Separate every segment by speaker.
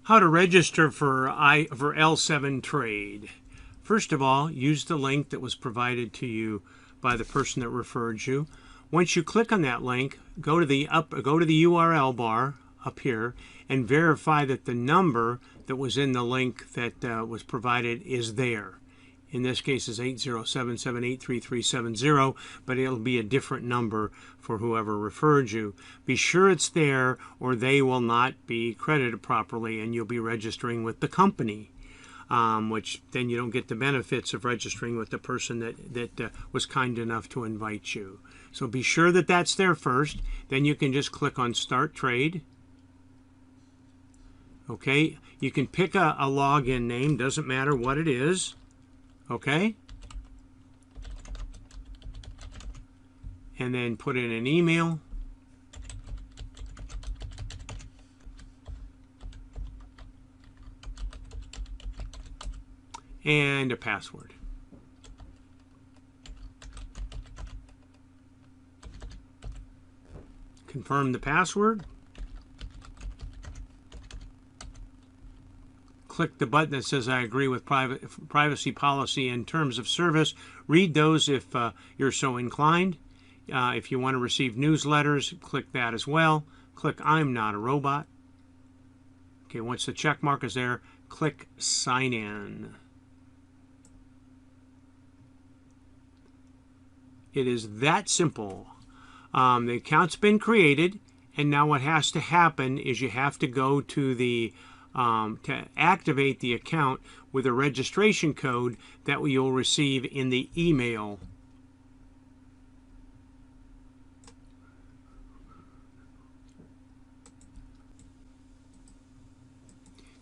Speaker 1: How to register for L7 Trade. First of all, use the link that was provided to you by the person that referred you. Once you click on that link, go to the URL bar up here and verify that the number that was in the link that was provided is there. In this case is 807783370, but it'll be a different number for whoever referred you. Be sure it's there or they will not be credited properly and you'll be registering with the company, which then you don't get the benefits of registering with the person that was kind enough to invite you. So be sure that that's there first. Then you can just click on Start Trade. Okay, you can pick a login name, doesn't matter what it is. Okay, and then put in an email, and a password. Confirm the password. Click the button that says I agree with privacy policy and terms of service. Read those if you're so inclined. If you want to receive newsletters, click that as well. Click I'm not a robot. Okay, once the check mark is there, click sign in. It is that simple. The account's been created, and now what has to happen is you have to go to the to activate the account with a registration code that you'll receive in the email.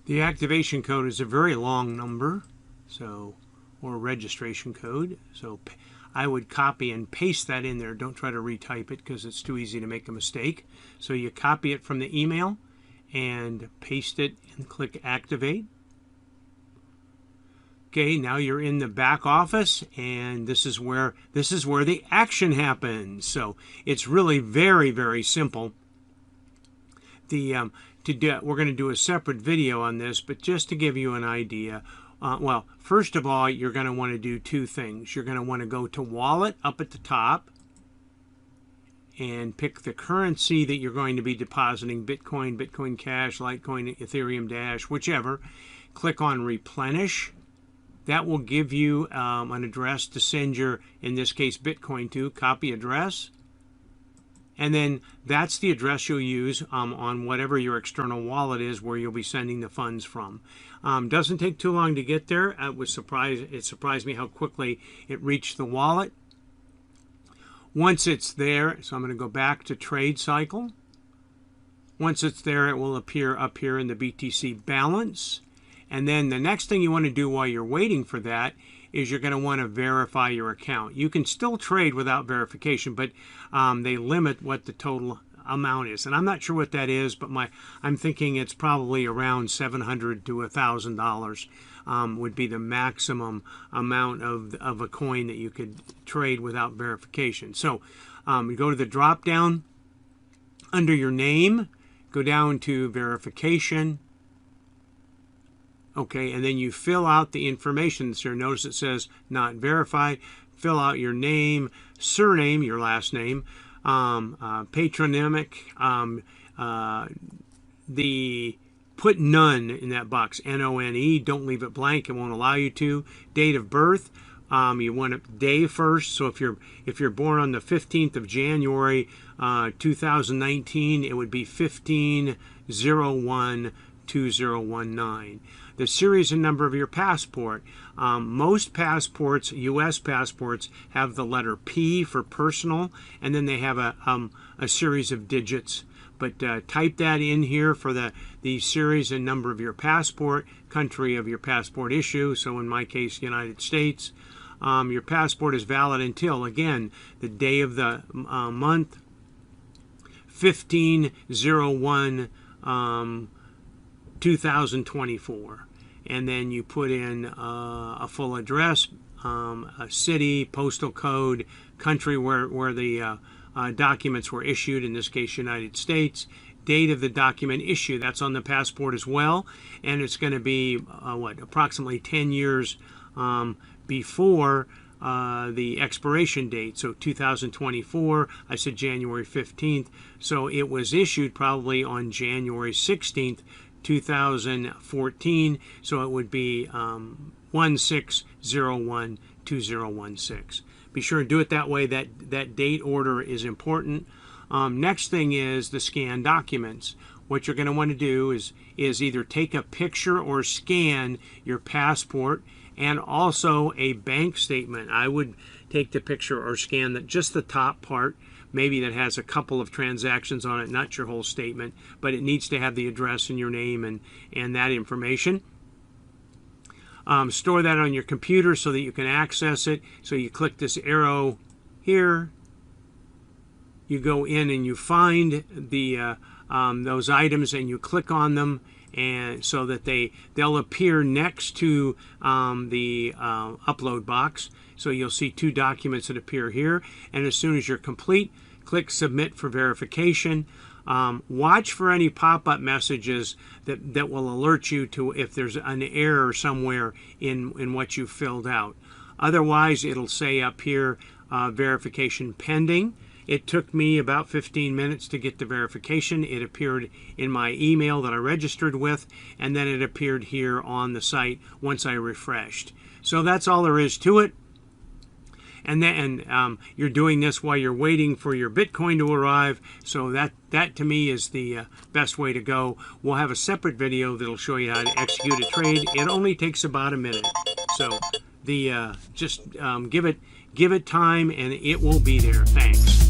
Speaker 1: The activation code is a very long number, or registration code. So I would copy and paste that in there. Don't try to retype it because it's too easy to make a mistake. So you copy it from the email and paste it and click activate. Okay, now you're in the back office and this is where the action happens. So it's really very, very simple. We're going to do a separate video on this, but just to give you an idea, well, first of all, you're going to want to do two things. You're going to want to go to Wallet up at the top and pick the currency that you're going to be depositing, Bitcoin, Bitcoin Cash, Litecoin, Ethereum Dash, whichever. Click on Replenish. That will give you an address to send your, in this case, Bitcoin to. Copy address. And then that's the address you'll use on whatever your external wallet is where you'll be sending the funds from. Doesn't take too long to get there. It surprised me how quickly it reached the wallet. Once it's there, so I'm going to go back to Trade Cycle. Once it's there, it will appear up here in the BTC balance. And then the next thing you want to do while you're waiting for that is you're going to want to verify your account. You can still trade without verification, but they limit what the total amount is. And I'm not sure what that is, but I'm thinking it's probably around $700 to $1,000 would be the maximum amount of a coin that you could trade without verification. So you go to the drop down under your name, go down to verification. Okay, and then you fill out the information. So notice it says not verified. Fill out your name, surname, your last name, patronymic, put none in that box, N-O-N-E. Don't leave it blank. It won't allow you to. Date of birth. You want a day first. So if you're born on the 15th of January 2019, it would be 15/01/2019. The series and number of your passport. Most passports, U.S. passports, have the letter P for personal, and then they have a series of digits. But type that in here for the series and number of your passport, country of your passport issue. So in my case, United States. Your passport is valid until, again, the day of the month, 15/01/2024. And then you put in a full address, a city, postal code, country where the documents were issued, in this case United States, date of the document issue. That's on the passport as well, and it's going to be approximately 10 years before the expiration date. So 2024, I said January 15th, so it was issued probably on January 16th, 2014, so it would be 16012016. Be sure to do it that way. That date order is important. Next thing is the scanned documents. What you're going to want to do is either take a picture or scan your passport and also a bank statement. I would take the picture or scan just the top part, maybe that has a couple of transactions on it, not your whole statement, but it needs to have the address and your name and that information. Store that on your computer so that you can access it. So you click this arrow here, you go in and you find the those items and you click on them, and so that they'll appear next to the upload box. So you'll see two documents that appear here, and as soon as you're complete, click submit for verification. Watch for any pop-up messages that will alert you to if there's an error somewhere in what you filled out. Otherwise, it'll say up here verification pending. It took me about 15 minutes to get the verification. It appeared in my email that I registered with, and then it appeared here on the site once I refreshed. So that's all there is to it. And then you're doing this while you're waiting for your Bitcoin to arrive. So that to me is the best way to go. We'll have a separate video that'll show you how to execute a trade. It only takes about a minute. So just give it time, and it will be there. Thanks.